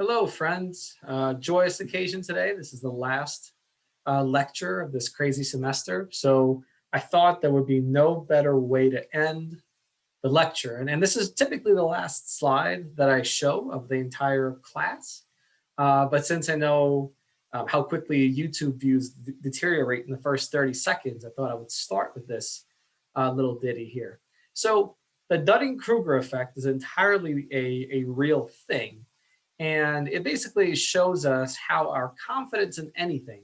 Hello, friends. Joyous occasion today. This is the last lecture of this crazy semester. So I thought there would be no better way to end the lecture. And this is typically the last slide that I show of the entire class. But since I know how quickly YouTube views deteriorate in the first 30 seconds, I thought I would start with this little ditty here. So the Dunning-Kruger effect is entirely a real thing. And it basically shows us how our confidence in anything,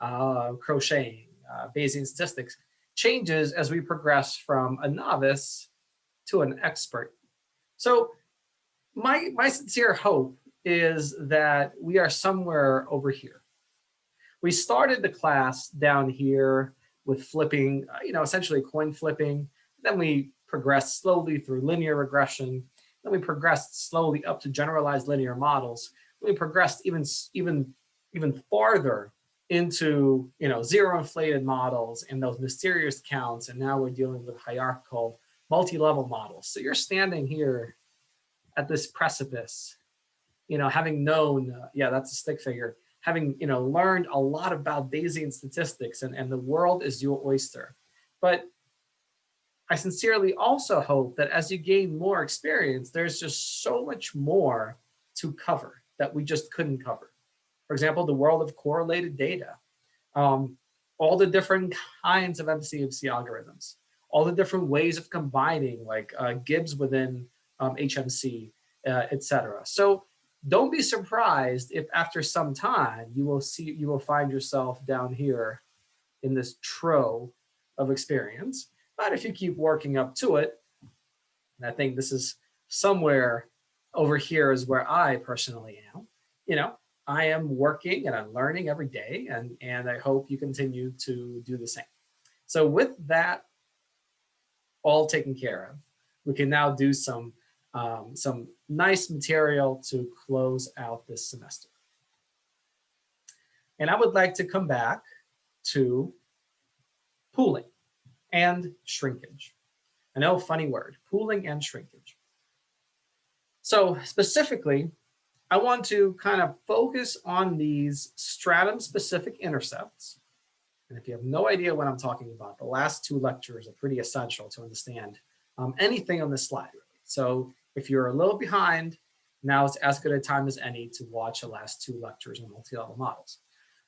crocheting, Bayesian statistics, changes as we progress from a novice to an expert. So my sincere hope is that we are somewhere over here. We started the class down here with flipping, essentially coin flipping. Then we progressed slowly through linear regression. Then we progressed slowly up to generalized linear models. We progressed even farther into zero inflated models and those mysterious counts. And now we're dealing with hierarchical multi-level models. So you're standing here at this precipice, having known, that's a stick figure, having learned a lot about Bayesian statistics, and the world is your oyster. But I sincerely also hope that as you gain more experience, there's just so much more to cover that we just couldn't cover. For example, the world of correlated data, all the different kinds of MCMC algorithms, all the different ways of combining like Gibbs within HMC, etc. So don't be surprised if after some time you will find yourself down here in this trove of experience. But if you keep working up to it, and I think this is somewhere over here is where I personally am, I am working and I'm learning every day, and I hope you continue to do the same. So with that all taken care of, we can now do some nice material to close out this semester. And I would like to come back to pooling and shrinkage. I know, funny word, pooling and shrinkage. So specifically, I want to kind of focus on these stratum-specific intercepts. And if you have no idea what I'm talking about, the last two lectures are pretty essential to understand anything on this slide. Really. So if you're a little behind, now is as good a time as any to watch the last two lectures on multi-level models.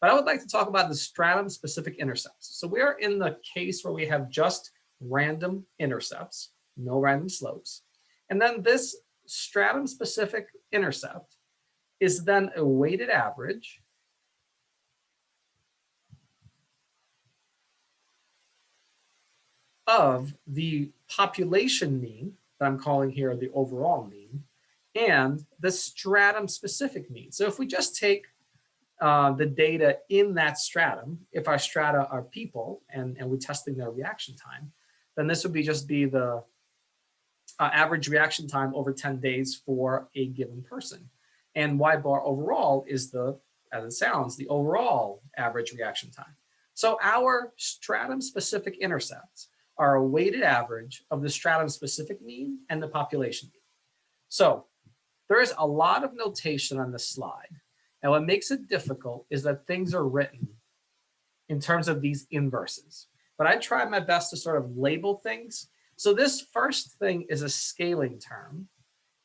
But I would like to talk about the stratum-specific intercepts. So we are in the case where we have just random intercepts, no random slopes. And then this stratum-specific intercept is then a weighted average of the population mean, that I'm calling here the overall mean, and the stratum-specific mean. So if we just take the data in that stratum, if our strata are people and we're testing their reaction time, then this would just be the average reaction time over 10 days for a given person. And Y bar overall is as it sounds, the overall average reaction time. So our stratum-specific intercepts are a weighted average of the stratum-specific mean and the population mean. So there is a lot of notation on this slide. And what makes it difficult is that things are written in terms of these inverses. But I try my best to sort of label things. So this first thing is a scaling term.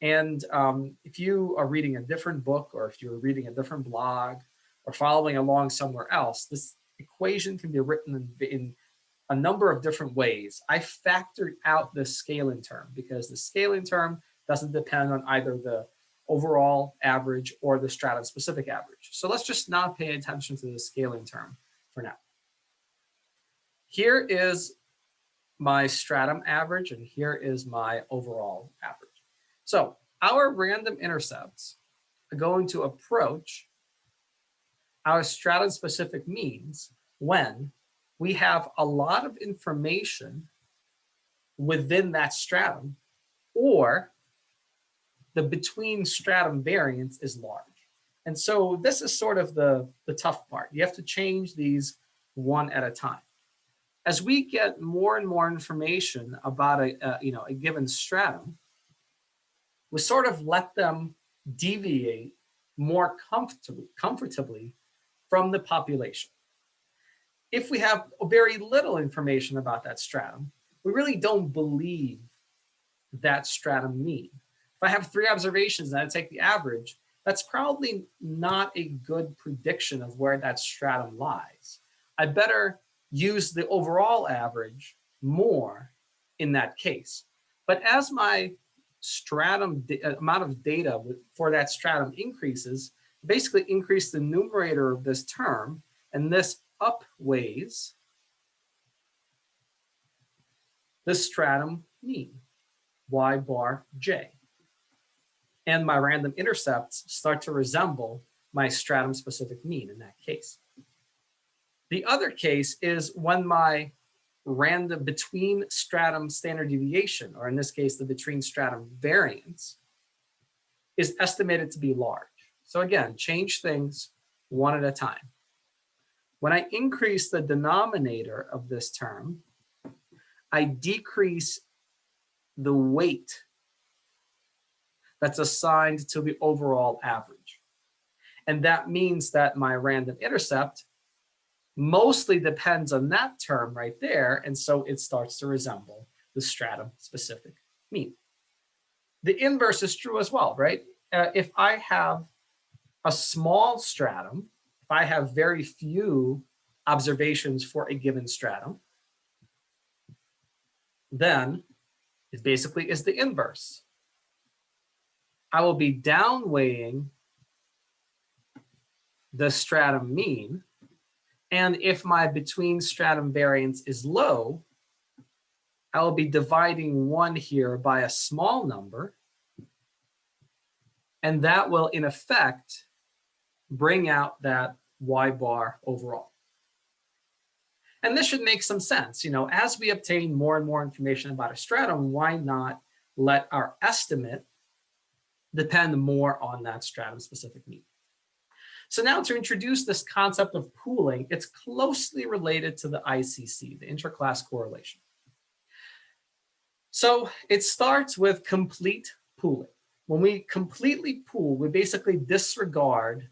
And if you are reading a different book, or if you're reading a different blog, or following along somewhere else, this equation can be written in a number of different ways. I factored out the scaling term because the scaling term doesn't depend on either the overall average or the stratum-specific average. So let's just not pay attention to the scaling term for now. Here is my stratum average, and here is my overall average. So our random intercepts are going to approach our stratum-specific means when we have a lot of information within that stratum, or the between stratum variance is large. And so this is sort of the tough part. You have to change these one at a time. As we get more and more information about a given stratum, we sort of let them deviate more comfortably from the population. If we have very little information about that stratum, we really don't believe that stratum mean. If I have 3 observations and I take the average, that's probably not a good prediction of where that stratum lies. I better use the overall average more in that case. But as my stratum amount of data for that stratum increases, basically increase the numerator of this term, and this upweighs the stratum mean, y bar j. And my random intercepts start to resemble my stratum specific mean in that case. The other case is when my random between stratum standard deviation, or in this case, the between stratum variance, is estimated to be large. So again, change things one at a time. When I increase the denominator of this term, I decrease the weight that's assigned to the overall average. And that means that my random intercept mostly depends on that term right there, and so it starts to resemble the stratum specific mean. The inverse is true as well, right? If I have a small stratum, if I have very few observations for a given stratum, then it basically is the inverse. I will be downweighing the stratum mean, and if my between stratum variance is low, I will be dividing 1 here by a small number, and that will in effect bring out that y bar overall. And this should make some sense. As we obtain more and more information about a stratum, why not let our estimate depend more on that stratum specific mean? So now to introduce this concept of pooling, it's closely related to the ICC, the interclass correlation. So it starts with complete pooling. When we completely pool, we basically disregard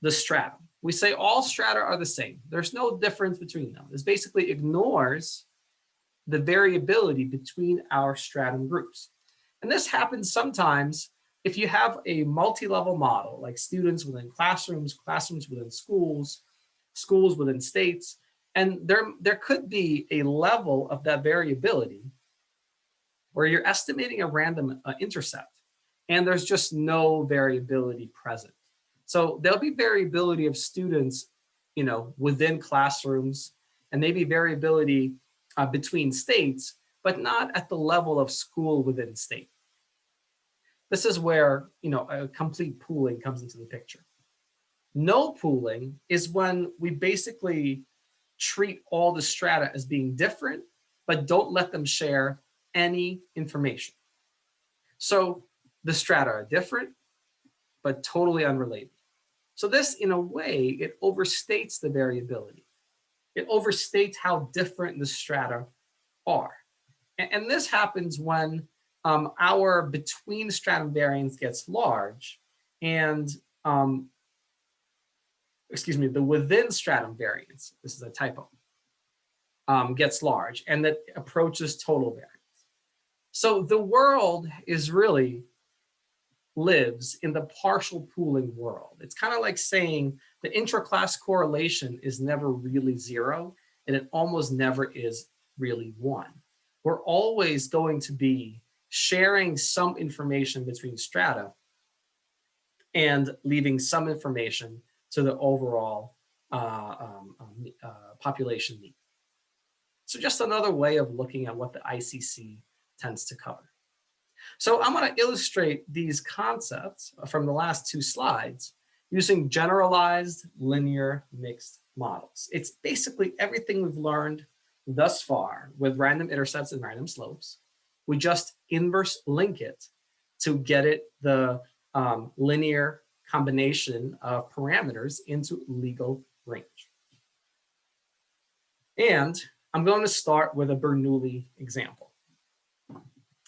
the stratum. We say all strata are the same. There's no difference between them. This basically ignores the variability between our stratum groups. And this happens sometimes if you have a multi-level model, like students within classrooms, classrooms within schools, schools within states, and there could be a level of that variability where you're estimating a random intercept, and there's just no variability present. So there'll be variability of students, within classrooms, and maybe variability between states, but not at the level of school within state. This is where, a complete pooling comes into the picture. No pooling is when we basically treat all the strata as being different, but don't let them share any information. So the strata are different, but totally unrelated. So this, in a way, it overstates the variability. It overstates how different the strata are. And this happens when our between stratum variance gets large, and the within stratum variance, this is a typo, gets large, and that approaches total variance. So the world lives in the partial pooling world. It's kind of like saying the intraclass correlation is never really 0, and it almost never is really 1. We're always going to be sharing some information between strata and leaving some information to the overall population mean. So just another way of looking at what the ICC tends to cover. So I'm going to illustrate these concepts from the last 2 slides using generalized linear mixed models. It's basically everything we've learned thus far with random intercepts and random slopes. We just inverse link it to get it the linear combination of parameters into legal range. And I'm going to start with a Bernoulli example.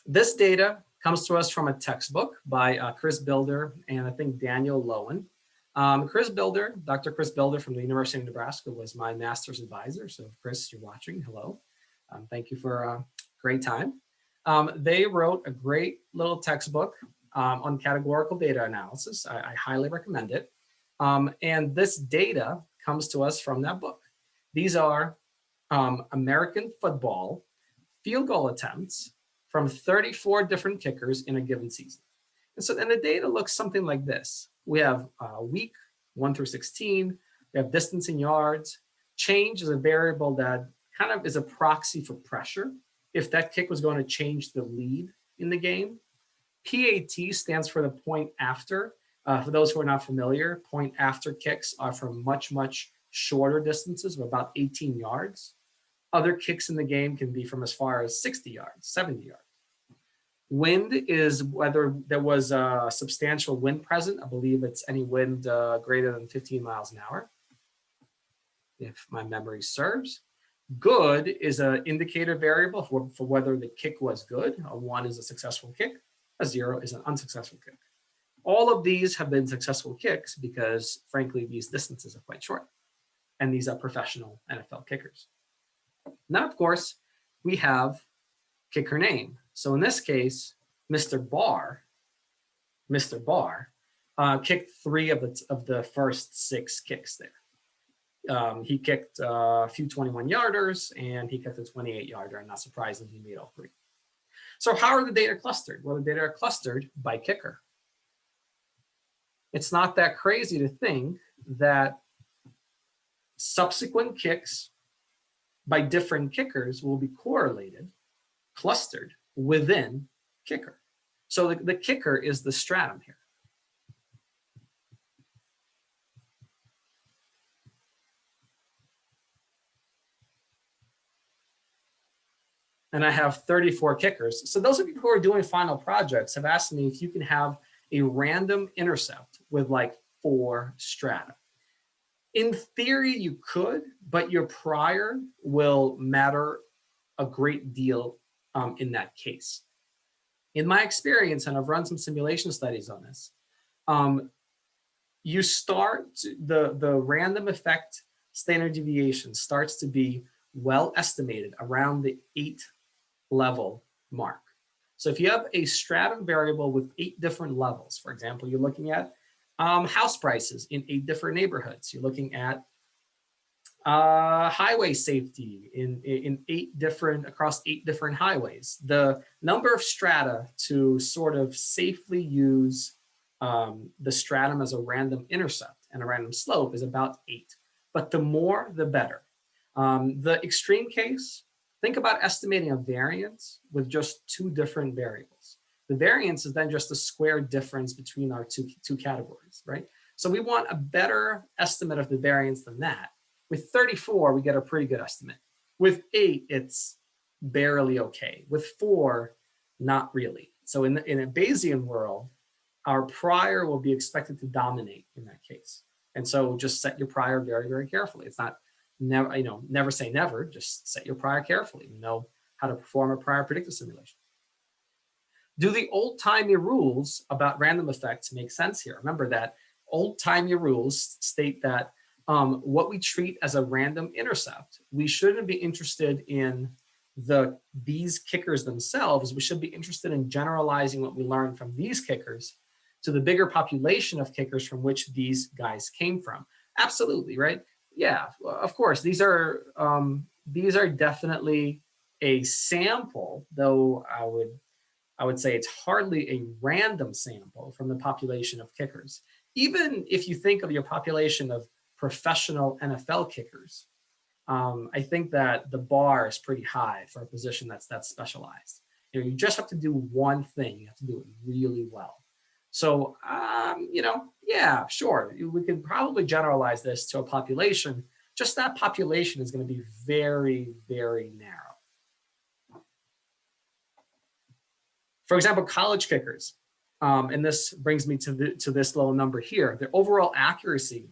This data comes to us from a textbook by Chris Bilder and I think Daniel Lowen. Chris Bilder, Dr. Chris Bilder from the University of Nebraska was my master's advisor. So Chris, you're watching, hello. Thank you for a great time. They wrote a great little textbook on categorical data analysis. I highly recommend it. And this data comes to us from that book. These are American football field goal attempts from 34 different kickers in a given season. And the data looks something like this. We have week 1 through 16. We have distance in yards. Change is a variable that kind of is a proxy for pressure. If that kick was going to change the lead in the game. PAT stands for the point after. For those who are not familiar, point after kicks are from much, much shorter distances of about 18 yards. Other kicks in the game can be from as far as 60 yards, 70 yards. Wind is whether there was a substantial wind present. I believe it's any wind greater than 15 miles an hour, if my memory serves. Good is an indicator variable for whether the kick was good. A 1 is a successful kick. A 0 is an unsuccessful kick. All of these have been successful kicks because, frankly, these distances are quite short. And these are professional NFL kickers. Now, of course, we have kicker name. So in this case, Mr. Barr kicked 3 of the first 6 kicks there. He kicked a few 21-yarders, and he kicked a 28-yarder, and not surprisingly, he made all 3. So how are the data clustered? Well, the data are clustered by kicker. It's not that crazy to think that subsequent kicks by different kickers will be correlated, clustered within kicker. So the kicker is the stratum here. And I have 34 kickers. So those of you who are doing final projects have asked me if you can have a random intercept with like 4 strata. In theory, you could, but your prior will matter a great deal in that case. In my experience, and I've run some simulation studies on this, you start, the random effect standard deviation starts to be well estimated around the 8 level mark. So if you have a stratum variable with 8 different levels, for example, you're looking at house prices in 8 different neighborhoods. You're looking at highway safety in 8 different, across 8 different highways. The number of strata to sort of safely use the stratum as a random intercept and a random slope is about 8. But the more, the better. The extreme case, think about estimating a variance with just 2 different variables. The variance is then just the square difference between our two categories, right? So we want a better estimate of the variance than that. With 34, we get a pretty good estimate. With 8, it's barely okay. With 4, not really. So in a Bayesian world, our prior will be expected to dominate in that case. And so just set your prior very, very carefully. It's not never, never say never, just set your prior carefully. Know how to perform a prior predictive simulation. Do the old-timey rules about random effects make sense here? Remember that old-timey rules state that what we treat as a random intercept, we shouldn't be interested in these kickers themselves. We should be interested in generalizing what we learned from these kickers to the bigger population of kickers from which these guys came from. Absolutely, right? Yeah, of course. These are definitely a sample, though I would say it's hardly a random sample from the population of kickers. Even if you think of your population of professional NFL kickers, I think that the bar is pretty high for a position that's specialized. You just have to do one thing. You have to do it really well. So, yeah, sure. We could probably generalize this to a population. Just that population is going to be very, very narrow. For example, college kickers, and this brings me to this little number here. Their overall accuracy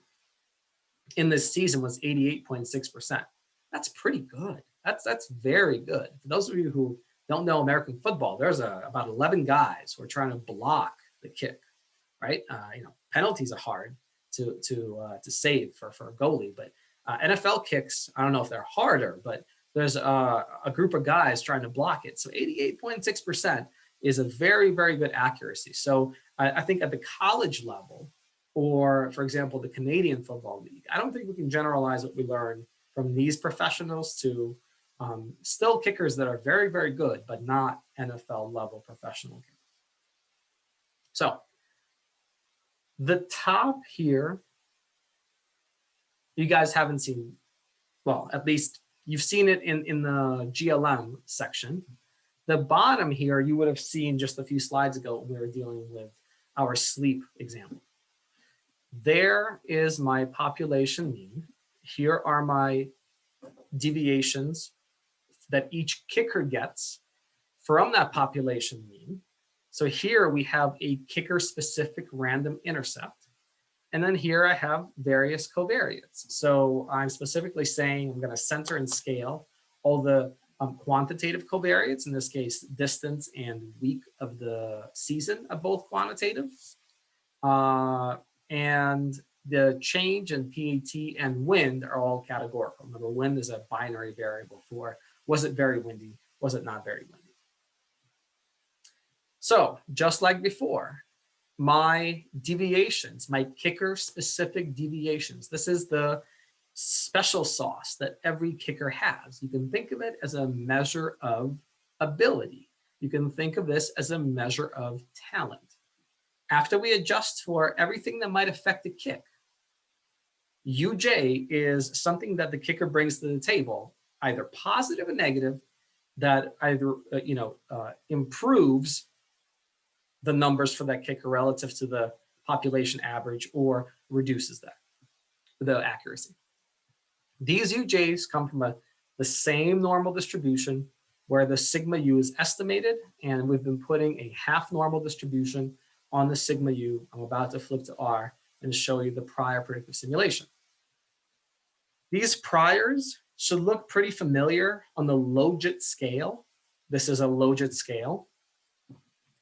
in this season was 88.6%. That's pretty good. That's very good. For those of you who don't know American football, there's about 11 guys who are trying to block the kick, right? Penalties are hard to save for a goalie, but NFL kicks, I don't know if they're harder, but there's a group of guys trying to block it. So 88.6% is a very, very good accuracy. So I think at the college level, or for example, the Canadian Football League, I don't think we can generalize what we learn from these professionals to still kickers that are very, very good, but not NFL level professional kickers. So the top here, you guys haven't seen, well, at least you've seen it in the GLM section. The bottom here, you would have seen just a few slides ago when we were dealing with our sleep example. There is my population mean. Here are my deviations that each kicker gets from that population mean. So here we have a kicker-specific random intercept. And then here I have various covariates. So I'm specifically saying I'm going to center and scale all the quantitative covariates, in this case, distance and week of the season of both quantitative. And the change in PAT and wind are all categorical. Remember, wind is a binary variable for was it very windy, was it not very windy. So just like before, my deviations, my kicker-specific deviations, this is the special sauce that every kicker has. You can think of it as a measure of ability. You can think of this as a measure of talent. After we adjust for everything that might affect the kick, UJ is something that the kicker brings to the table, either positive or negative, that either improves the numbers for that kicker relative to the population average or reduces that, the accuracy. These UJs come from the same normal distribution where the sigma U is estimated, and we've been putting a half normal distribution on the sigma U. I'm about to flip to R and show you the prior predictive simulation. These priors should look pretty familiar on the Logit scale. This is a Logit scale.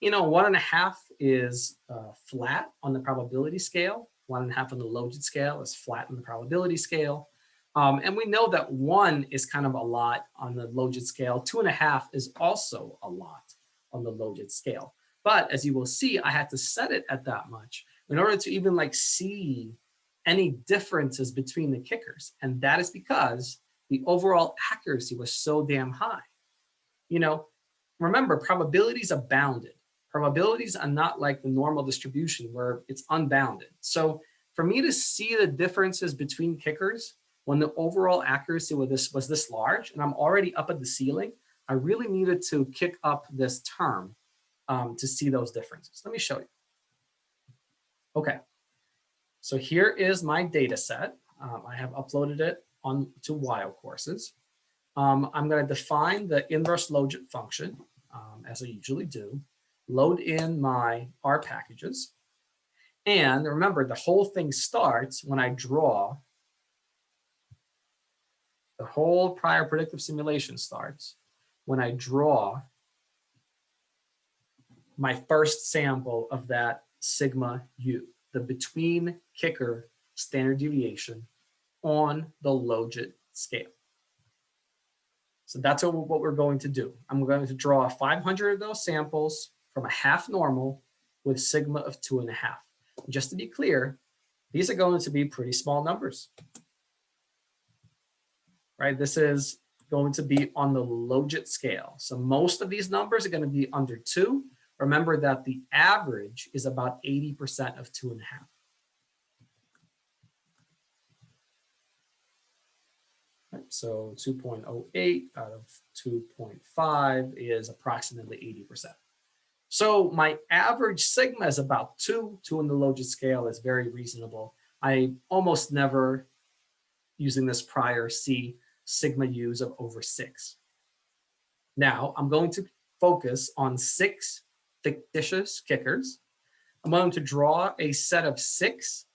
1.5 is flat on the probability scale. 1.5 on the Logit scale is flat on the probability scale. And we know that 1 is kind of a lot on the Logit scale. 2.5 is also a lot on the Logit scale. But as you will see, I had to set it at that much in order to even see any differences between the kickers. And that is because the overall accuracy was so damn high. Remember, probabilities are bounded. Probabilities are not like the normal distribution where it's unbounded. So for me to see the differences between kickers when the overall accuracy was this large, and I'm already up at the ceiling, I really needed to kick up this term to see those differences. Let me show you. Okay, so here is my data set. I have uploaded it to Wild Courses. I'm going to define the inverse logit function, as I usually do, load in my R packages. And remember, the whole thing starts when I draw, the whole prior predictive simulation starts when I draw my first sample of that sigma U, the between kicker standard deviation on the Logit scale. So that's what we're going to do. I'm going to draw 500 of those samples from a half normal with sigma of 2.5. Just to be clear, these are going to be pretty small numbers, right? This is going to be on the Logit scale. So most of these numbers are going to be under 2. Remember that the average is about 80% of 2.5. Right, so 2.08 out of 2.5 is approximately 80%. So my average sigma is about 2. 2 in the Logit scale is very reasonable. I almost never, using this prior, see sigma U's of over 6. Now I'm going to focus on 6 fictitious kickers. I'm going to draw a set of 6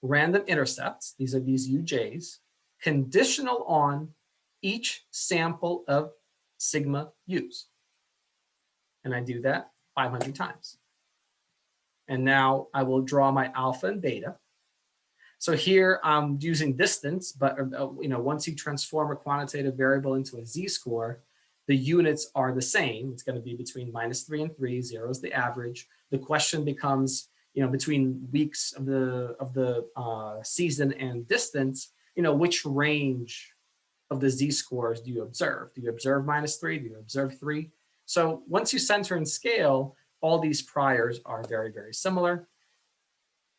random intercepts. These are these UJs, conditional on each sample of sigma u's. And I do that 500 times. And now I will draw my alpha and beta. So here I'm using distance, but once you transform a quantitative variable into a z-score, the units are the same. It's going to be between -3 and 3. 0 is the average. The question becomes, between weeks of the season and distance, which range of the z-scores do you observe? Do you observe -3? Do you observe 3? So once you center and scale, all these priors are very, very similar.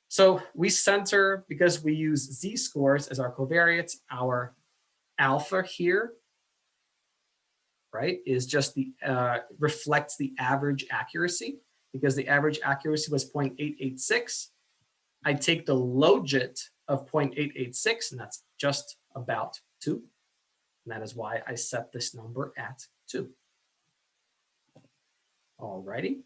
So we center because we use z-scores as our covariates. Our alpha here, right, is just the reflects the average accuracy, because the average accuracy was 0.886. I take the logit of 0.886, and that's just about 2. And that is why I set this number at 2. All righty.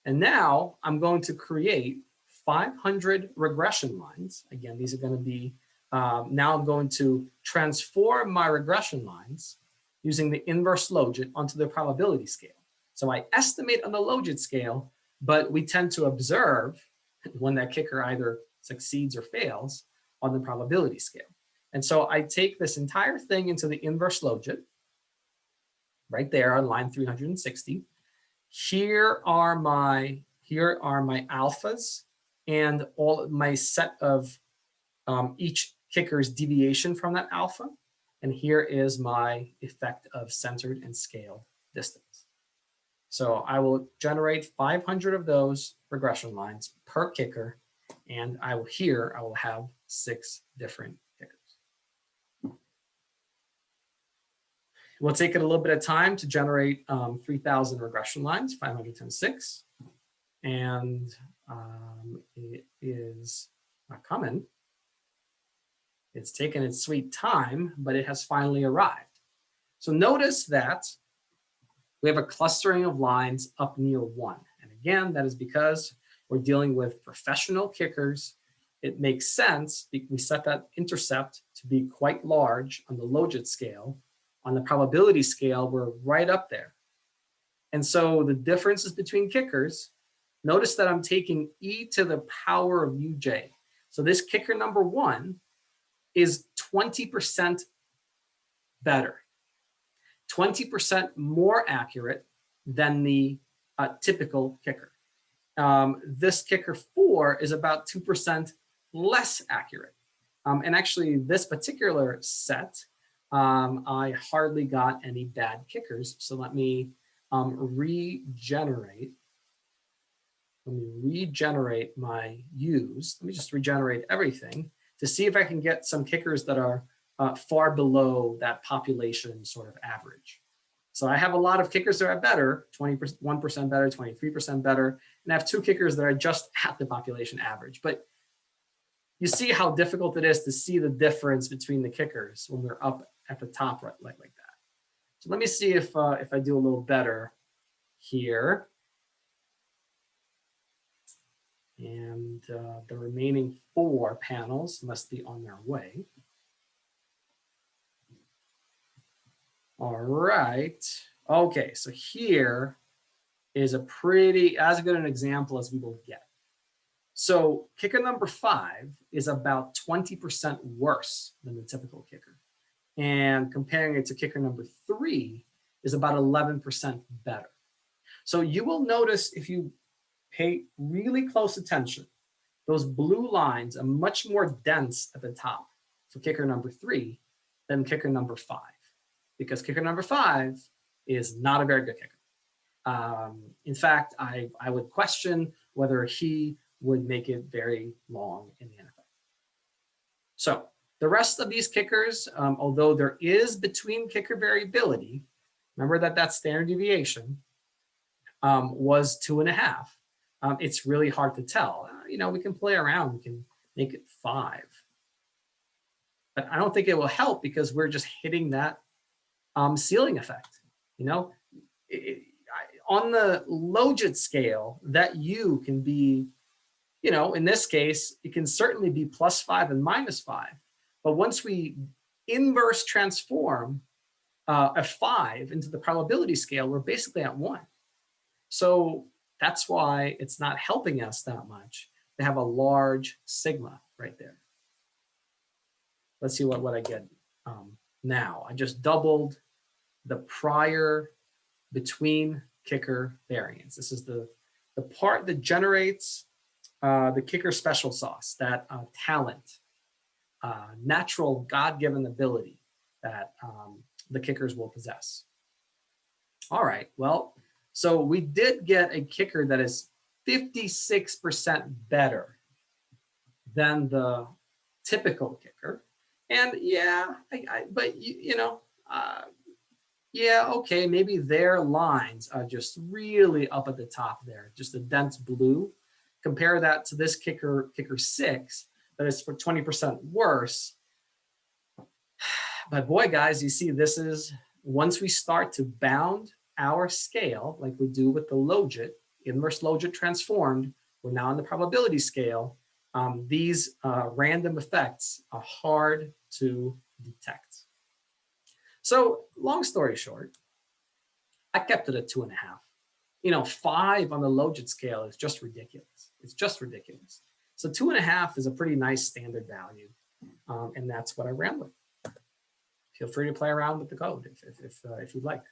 And now I'm going to create 500 regression lines. Again, these are going to be, now I'm going to transform my regression lines using the inverse logit onto the probability scale. So I estimate on the logit scale, but we tend to observe when that kicker either succeeds or fails on the probability scale. And so I take this entire thing into the inverse logit right there on line 360. Here are my alphas and all of my set of each kicker's deviation from that alpha. And here is my effect of centered and scaled distance. So I will generate 500 of those regression lines per kicker, and I will have 6 different kickers. We'll take it a little bit of time to generate 3,000 regression lines, 500 times 6. And it is not coming. It's taken its sweet time, but it has finally arrived. So notice that we have a clustering of lines up near 1. And again, that is because we're dealing with professional kickers. It makes sense. We set that intercept to be quite large on the logit scale. On the probability scale, we're right up there. And so the differences between kickers, notice that I'm taking e to the power of uj. So this kicker number 1 is 20% better, 20% more accurate than the typical kicker. This kicker 4 is about 2% less accurate. And actually, this particular set, I hardly got any bad kickers. So let me regenerate. Let me regenerate my U's. Let me just regenerate everything to see if I can get some kickers that are far below that population sort of average. So I have a lot of kickers that are better, 21% better, 23% better, and I have 2 kickers that are just at the population average. But you see how difficult it is to see the difference between the kickers when we're up at the top right like that. So let me see if I do a little better here. And the remaining 4 panels must be on their way. All right. Okay, so here is a pretty, as good an example as we will get. So kicker number 5 is about 20% worse than the typical kicker. And comparing it to kicker number 3 is about 11% better. So you will notice, if you pay really close attention, those blue lines are much more dense at the top for kicker number 3 than kicker number 5, because kicker number 5 is not a very good kicker. In fact, I would question whether he would make it very long in the NFL. So the rest of these kickers, although there is between kicker variability, remember that standard deviation was 2.5. It's really hard to tell. We can play around. We can make it 5. But I don't think it will help, because we're just hitting that ceiling effect. On the logit scale, that U can be, in this case, it can certainly be +5 and -5. But once we inverse transform a 5 into the probability scale, we're basically at 1. So that's why it's not helping us that much to have a large sigma right there. Let's see what I get now. I just doubled the prior between kicker variance. This is the part that generates the kicker special sauce, that talent, natural God-given ability that the kickers will possess. All right, well, so we did get a kicker that is 56% better than the typical kicker. And yeah, but you know, yeah, okay, maybe their lines are just really up at the top there, just a dense blue. Compare that to this kicker 6, that is for 20% worse. But boy, guys, you see, this is, once we start to bound our scale, like we do with the logit, inverse logit transformed, we're now on the probability scale. These random effects are hard to detect. So long story short, I kept it at 2.5. You know, 5 on the logit scale is just ridiculous. It's just ridiculous. So 2.5 is a pretty nice standard value. And that's what I ran with. Feel free to play around with the code if you'd like.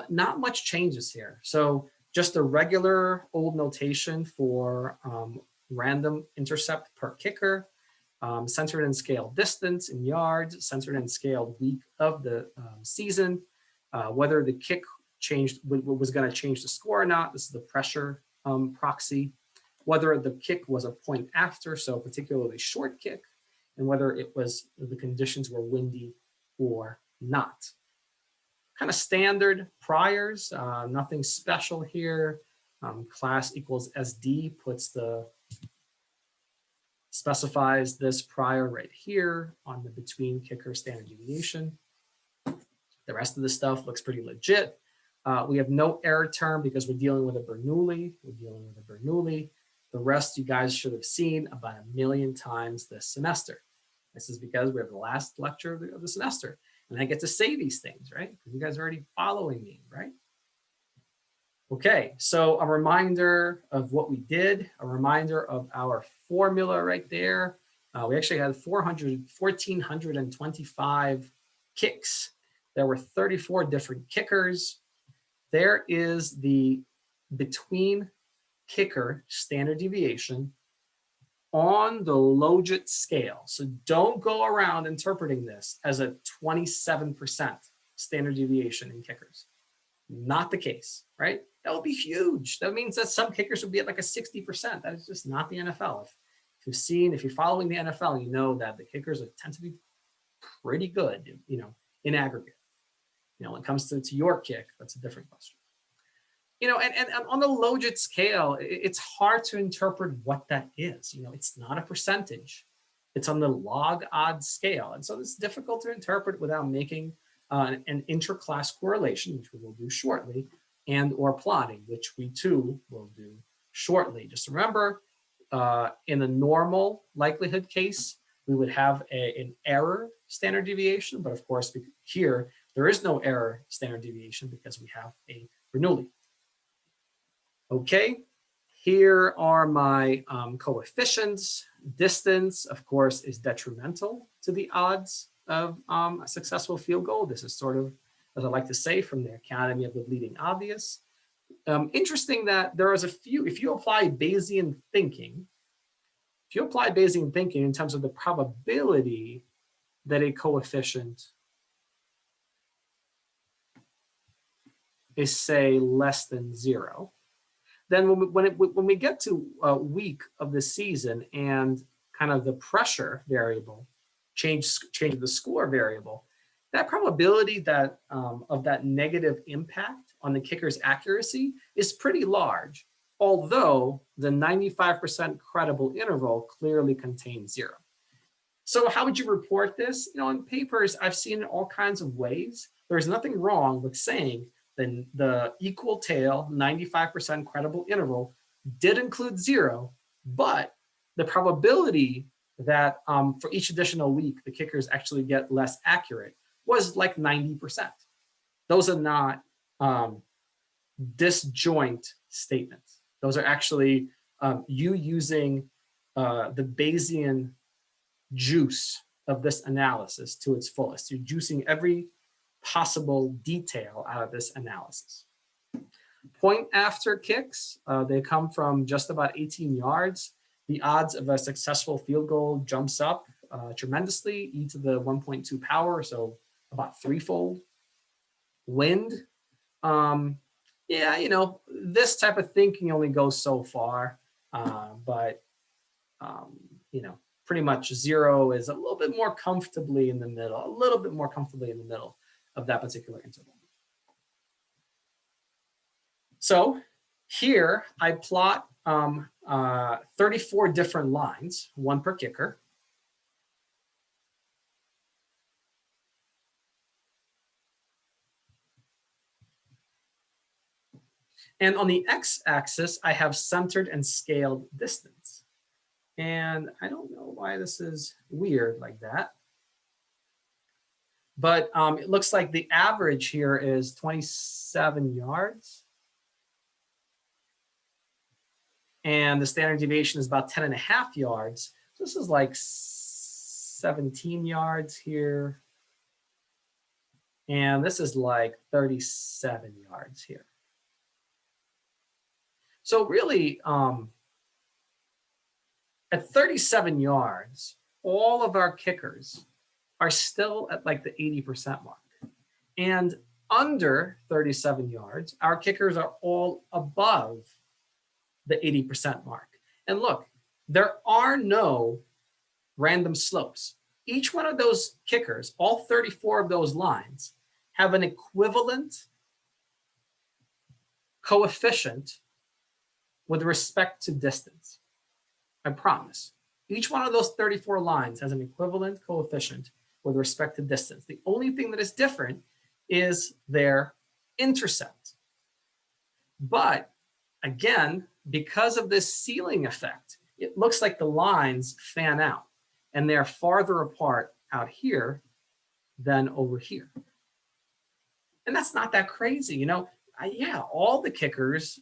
Not much changes here. So just a regular old notation for random intercept per kicker, censored and scaled distance in yards, censored and scaled week of the season, whether the kick was going to change the score or not. This is the pressure proxy. Whether the kick was a point after, so particularly short kick, and whether it was the conditions were windy or not. Kind of standard priors, nothing special here. Class equals SD specifies this prior right here on the between kicker standard deviation. The rest of the stuff looks pretty legit. We have no error term because we're dealing with a Bernoulli. The rest you guys should have seen about 1 million times this semester. This is because we have the last lecture of the semester. And I get to say these things, right? Because you guys are already following me, right? Okay, so a reminder of what we did, a reminder of our formula right there. We actually had 1,425 kicks. There were 34 different kickers. There is the between kicker standard deviation on the logit scale. So don't go around interpreting this as a 27% standard deviation in kickers. Not the case, right? That would be huge. That means that some kickers would be at like a 60%. That is just not the NFL. If you're following the NFL, you know that the kickers tend to be pretty good, you know, in aggregate. You know, when it comes to your kick, that's a different question. You know, and on the logit scale, it's hard to interpret what that is. You know, it's not a percentage. It's on the log odds scale. And so it's difficult to interpret without making an interclass correlation, which we will do shortly, and or plotting, which we too will do shortly. Just remember, in a normal likelihood case, we would have an error standard deviation. But of course, here, there is no error standard deviation because we have a Bernoulli. Okay, here are my coefficients. Distance, of course, is detrimental to the odds of a successful field goal. This is sort of, as I like to say, from the Academy of the Bleeding Obvious. Interesting that there is a few, if you apply Bayesian thinking, in terms of the probability that a coefficient is, say, less than 0, then when we get to a week of the season and kind of the pressure variable change the score variable, that probability that of that negative impact on the kicker's accuracy is pretty large, although the 95% credible interval clearly contains 0. So how would you report this? You know, in papers, I've seen it all kinds of ways. There's nothing wrong with saying then the equal tail 95% credible interval did include 0, but the probability that for each additional week the kickers actually get less accurate was like 90%. Those are not disjoint statements. Those are actually you using the Bayesian juice of this analysis to its fullest. You're juicing every possible detail out of this analysis. Point after kicks, they come from just about 18 yards. The odds of a successful field goal jumps up tremendously, e to the 1.2 power, so about threefold. Wind, yeah, you know, this type of thinking only goes so far, but you know, pretty much 0 is a little bit more comfortably in the middle, a little bit more comfortably in the middle of that particular interval. So here I plot 34 different lines, one per kicker. And on the x-axis, I have centered and scaled distance. And I don't know why this is weird like that. But it looks like the average here is 27 yards. And the standard deviation is about 10.5 yards. So this is like 17 yards here. And this is like 37 yards here. So really, at 37 yards, all of our kickers are still at like the 80% mark. And under 37 yards, our kickers are all above the 80% mark. And look, there are no random slopes. Each one of those kickers, all 34 of those lines, have an equivalent coefficient with respect to distance. I promise. Each one of those 34 lines has an equivalent coefficient with respect to distance. The only thing that is different is their intercept. But again, because of this ceiling effect, it looks like the lines fan out and they're farther apart out here than over here. And that's not that crazy. You know, yeah, all the kickers,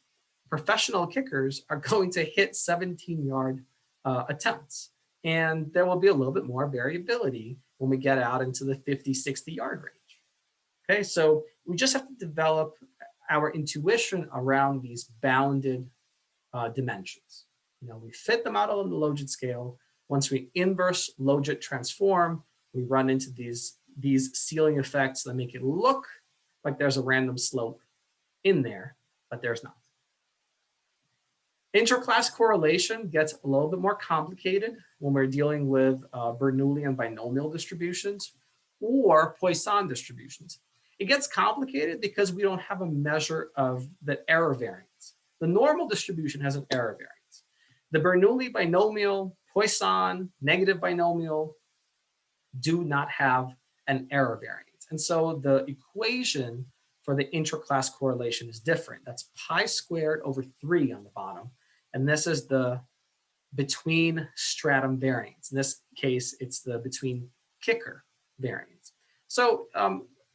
professional kickers, are going to hit 17-yard attempts. And there will be a little bit more variability when we get out into the 50, 60-yard range. Okay, so we just have to develop our intuition around these bounded dimensions. You know, we fit them out on the logit scale. Once we inverse logit transform, we run into these ceiling effects that make it look like there's a random slope in there, but there's not. Interclass correlation gets a little bit more complicated when we're dealing with Bernoulli and binomial distributions or Poisson distributions. It gets complicated because we don't have a measure of the error variance. The normal distribution has an error variance. The Bernoulli binomial, Poisson, negative binomial do not have an error variance. And so the equation for the interclass correlation is different. That's pi squared over 3 on the bottom. And this is the between stratum variance. In this case, it's the between kicker variance. So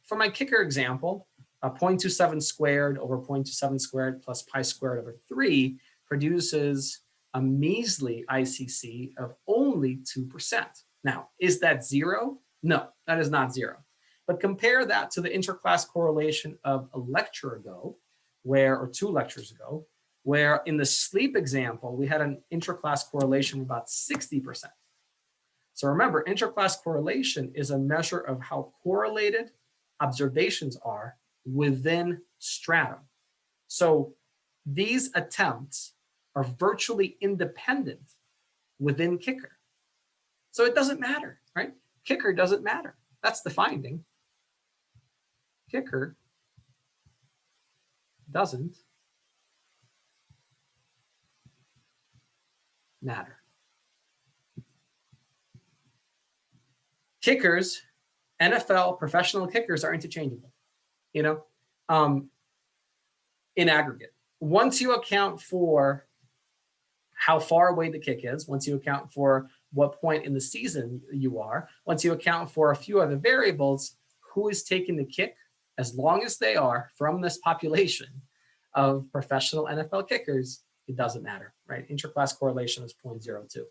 for my kicker example, 0.27 squared over 0.27 squared plus pi squared over 3 produces a measly ICC of only 2%. Now, is that 0? No, that is not 0. But compare that to the interclass correlation of a lecture ago, or 2 lectures ago, where in the sleep example, we had an interclass correlation of about 60%. So remember, interclass correlation is a measure of how correlated observations are within stratum. So these attempts are virtually independent within kicker. So it doesn't matter, right? Kicker doesn't matter. That's the finding. Kicker doesn't matter. Kickers, NFL professional kickers are interchangeable, you know, in aggregate. Once you account for how far away the kick is, once you account for what point in the season you are, once you account for a few other variables, who is taking the kick, as long as they are from this population of professional NFL kickers, it doesn't matter, right? Interclass correlation is 0.02.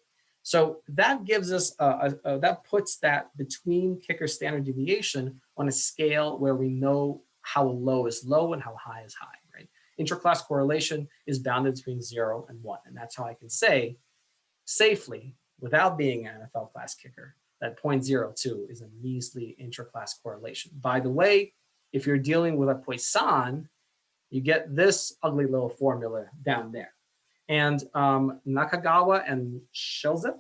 So that gives us, that puts that between kicker standard deviation on a scale where we know how low is low and how high is high, right? Interclass correlation is bounded between 0 and 1. And that's how I can say safely, without being an NFL class kicker, that 0.02 is a measly interclass correlation. By the way, if you're dealing with a Poisson, you get this ugly little formula down there. And Nakagawa and Shilze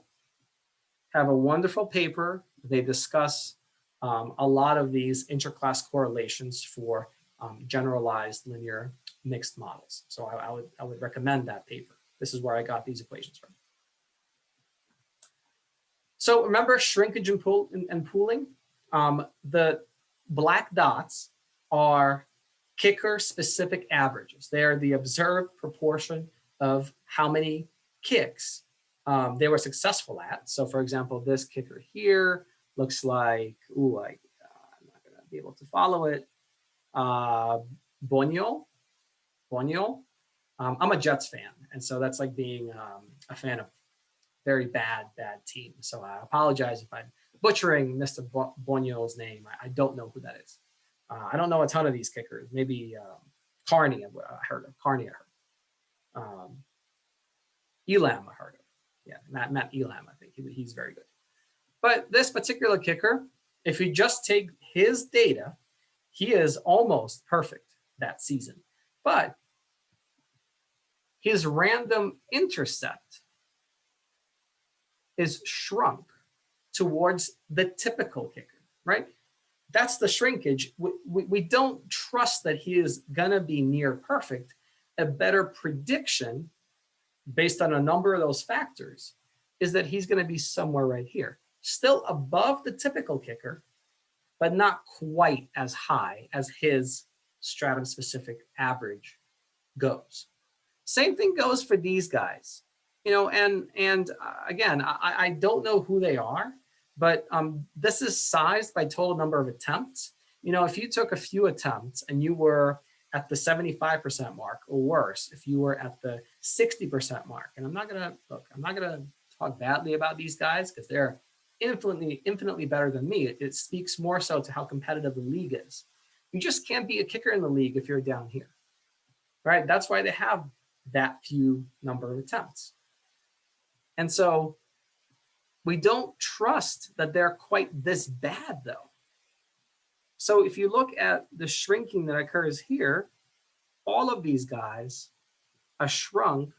have a wonderful paper. They discuss a lot of these interclass correlations for generalized linear mixed models. So I would recommend that paper. This is where I got these equations from. So remember shrinkage and pooling? The black dots are kicker specific averages. They are the observed proportion of how many kicks they were successful at. So for example, this kicker here looks like, ooh, I'm not gonna be able to follow it. Bonio. I'm a Jets fan. And so that's like being a fan of very bad team. So I apologize if I'm butchering Mr. Bonio's name. I don't know who that is. I don't know a ton of these kickers. Maybe Carney, I heard of. Carney, I heard. Elam, I heard of. Yeah, Matt Elam, I think. He's very good. But this particular kicker, if you just take his data, he is almost perfect that season. But his random intercept is shrunk towards the typical kicker, right? That's the shrinkage. We don't trust that he is gonna be near perfect. A better prediction based on a number of those factors is that he's gonna be somewhere right here, still above the typical kicker, but not quite as high as his stratum specific average goes. Same thing goes for these guys, you know, and again, I don't know who they are, but this is sized by total number of attempts. You know, if you took a few attempts and you were at the 75% mark, or worse, if you were at the 60% mark, and I'm not gonna talk badly about these guys because they're infinitely better than me. It speaks more so to how competitive the league is. You just can't be a kicker in the league if you're down here, right? That's why they have that few number of attempts. And so we don't trust that they're quite this bad though. So if you look at the shrinking that occurs here, all of these guys are shrunk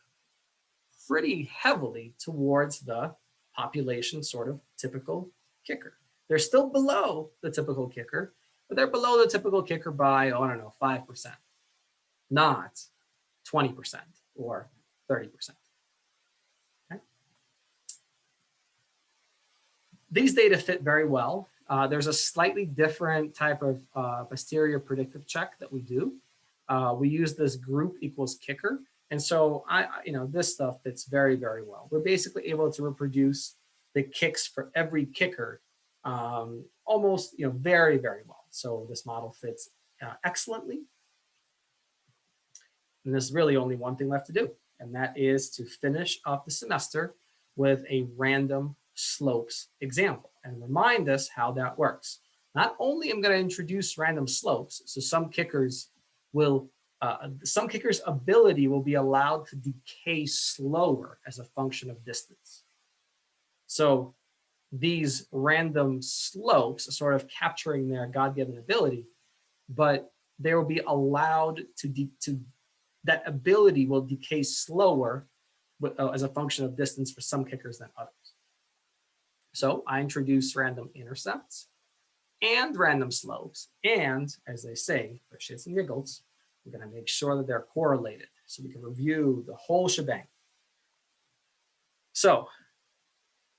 pretty heavily towards the population sort of typical kicker. They're still below the typical kicker, but they're below the typical kicker by, oh, I don't know, 5%, not 20% or 30%. Okay. These data fit very well. There's a slightly different type of posterior predictive check that we do. We use this group equals kicker. And so this stuff fits very, very well. We're basically able to reproduce the kicks for every kicker almost, very, very well. So this model fits excellently. And there's really only one thing left to do, and that is to finish up the semester with a random slopes example and remind us how that works. Not only am I going to introduce random slopes, so some kickers' ability will be allowed to decay slower as a function of distance. So these random slopes are sort of capturing their God-given ability, but they will be allowed to that ability will decay slower as a function of distance for some kickers than others. So I introduce random intercepts and random slopes, and as they say, for shits and giggles, we're going to make sure that they're correlated so we can review the whole shebang. So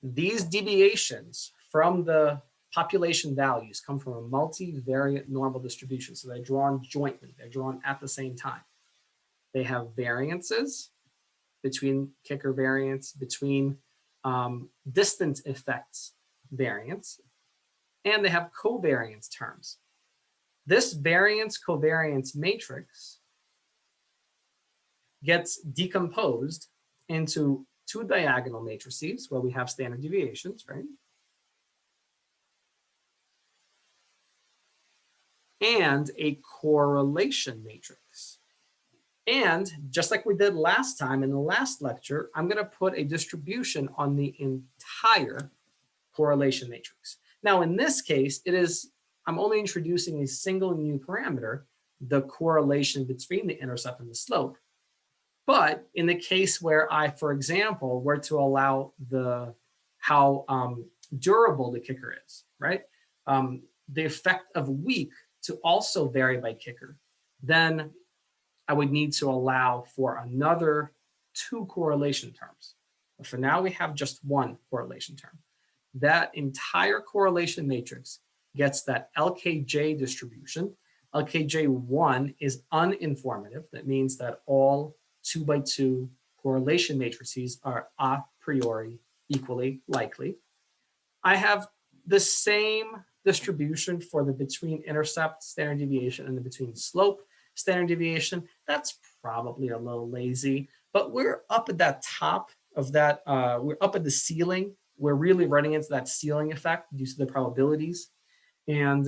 these deviations from the population values come from a multivariate normal distribution. So they're drawn jointly, they're drawn at the same time. They have variances between kicker variance, between distance effects variance, and they have covariance terms. this variance covariance matrix gets decomposed into two diagonal matrices where we have standard deviations, right? And a correlation matrix. And just like we did last time in the last lecture, I'm going to put a distribution on the entire correlation matrix. Now, in this case, I'm only introducing a single new parameter, the correlation between the intercept and the slope. But in the case where I, for example, were to allow how durable the kicker is, right? The effect of weak to also vary by kicker, then I would need to allow for another two correlation terms. But for now, we have just one correlation term. That entire correlation matrix gets that LKJ distribution. LKJ1 is uninformative. That means that all 2x2 correlation matrices are a priori equally likely. I have the same distribution for the between intercept standard deviation and the between slope standard deviation. That's probably a little lazy, but we're up at that top of that. We're up at the ceiling. We're really running into that ceiling effect due to the probabilities. And,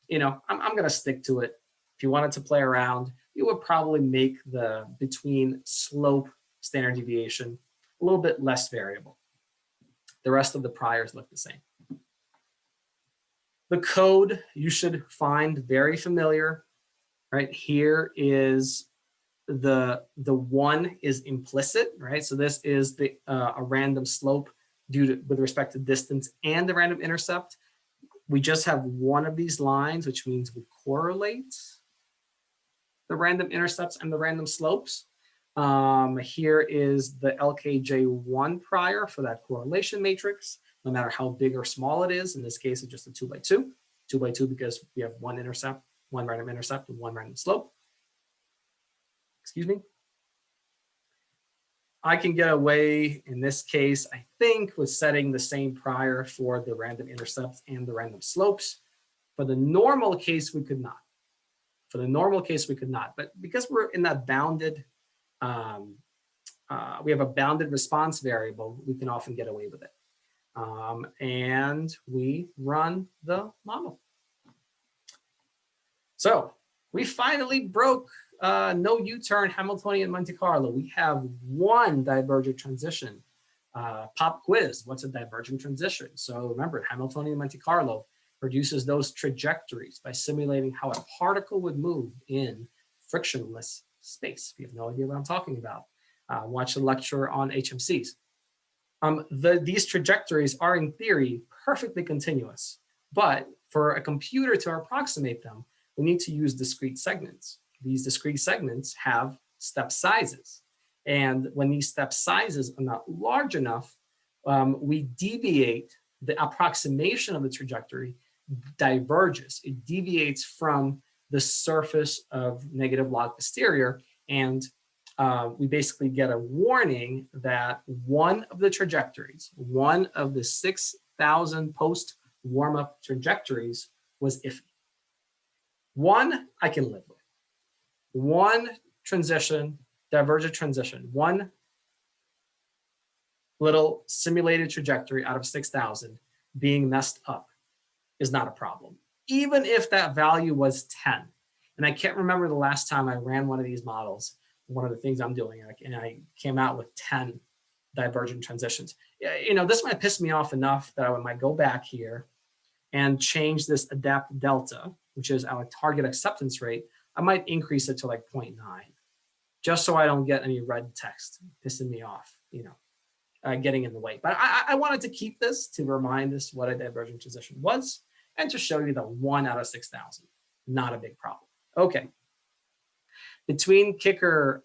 you know, I'm going to stick to it. If you wanted to play around, you would probably make the between slope standard deviation a little bit less variable. The rest of the priors look the same. The code you should find very familiar, right? Here is the one is implicit, right? So this is a random slope with respect to distance and the random intercept. We just have one of these lines, which means we correlate the random intercepts and the random slopes. Here is the LKJ1 prior for that correlation matrix, no matter how big or small it is. In this case, it's just a 2x2. 2x2 because we have one intercept, one random intercept, and one random slope. Excuse me. I can get away, in this case, I think, with setting the same prior for the random intercepts and the random slopes. For the normal case, we could not. For the normal case, we could not. But because we're in that bounded, we have a bounded response variable, we can often get away with it. And we run the model. So we finally broke no U-turn Hamiltonian Monte Carlo. We have one divergent transition. Pop quiz, what's a divergent transition? So remember, Hamiltonian Monte Carlo produces those trajectories by simulating how a particle would move in frictionless space. If you have no idea what I'm talking about, watch the lecture on HMCs. These trajectories are, in theory, perfectly continuous. But for a computer to approximate them, we need to use discrete segments. These discrete segments have step sizes. And when these step sizes are not large enough, we deviate. The approximation of the trajectory diverges. It deviates from the surface of negative log posterior. And we basically get a warning that one of the trajectories, one of the 6,000 post warm-up trajectories was iffy. One I can live with. One transition, divergent transition, one little simulated trajectory out of 6,000 being messed up is not a problem, even if that value was 10. And I can't remember the last time I ran one of these models, one of the things I'm doing, and I came out with 10 divergent transitions. You know, this might piss me off enough that I might go back here and change this adapt delta, which is our target acceptance rate. I might increase it to like 0.9, just so I don't get any red text pissing me off, you know, getting in the way. But I wanted to keep this to remind us what a divergent transition was and to show you that 1 out of 6,000, not a big problem. Okay. Between kicker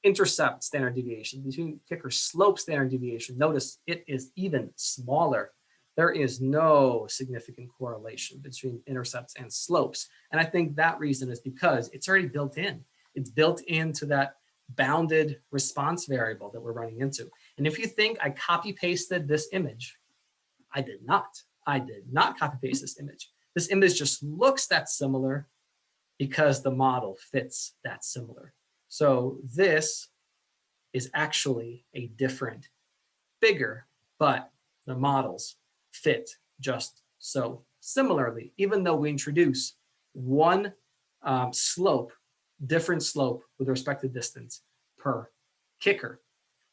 intercept standard deviation, between kicker slope standard deviation, notice it is even smaller. There is no significant correlation between intercepts and slopes. And I think that reason is because it's already built in. It's built into that bounded response variable that we're running into. And if you think I copy pasted this image, I did not. I did not copy paste this image. This image just looks that similar because the model fits that similar. So this is actually a different figure, but the models fit just so similarly, even though we introduce one slope, different slope with respect to distance per kicker.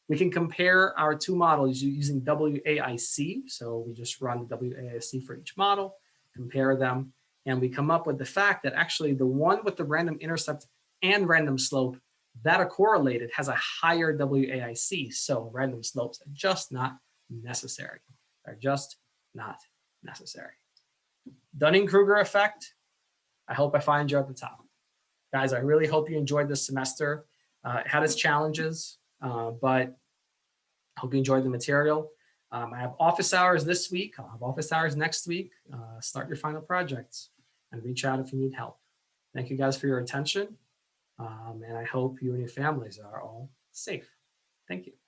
We can compare our two models using WAIC. So we just run the WAIC for each model, compare them, and we come up with the fact that actually the one with the random intercept and random slope that are correlated has a higher WAIC. So random slopes are just not necessary. They're just not necessary. Dunning-Kruger effect. I hope I find you at the top. Guys, I really hope you enjoyed this semester. It had its challenges, but I hope you enjoyed the material. I have office hours this week. I'll have office hours next week. Start your final projects and reach out if you need help. Thank you guys for your attention. And I hope you and your families are all safe. Thank you.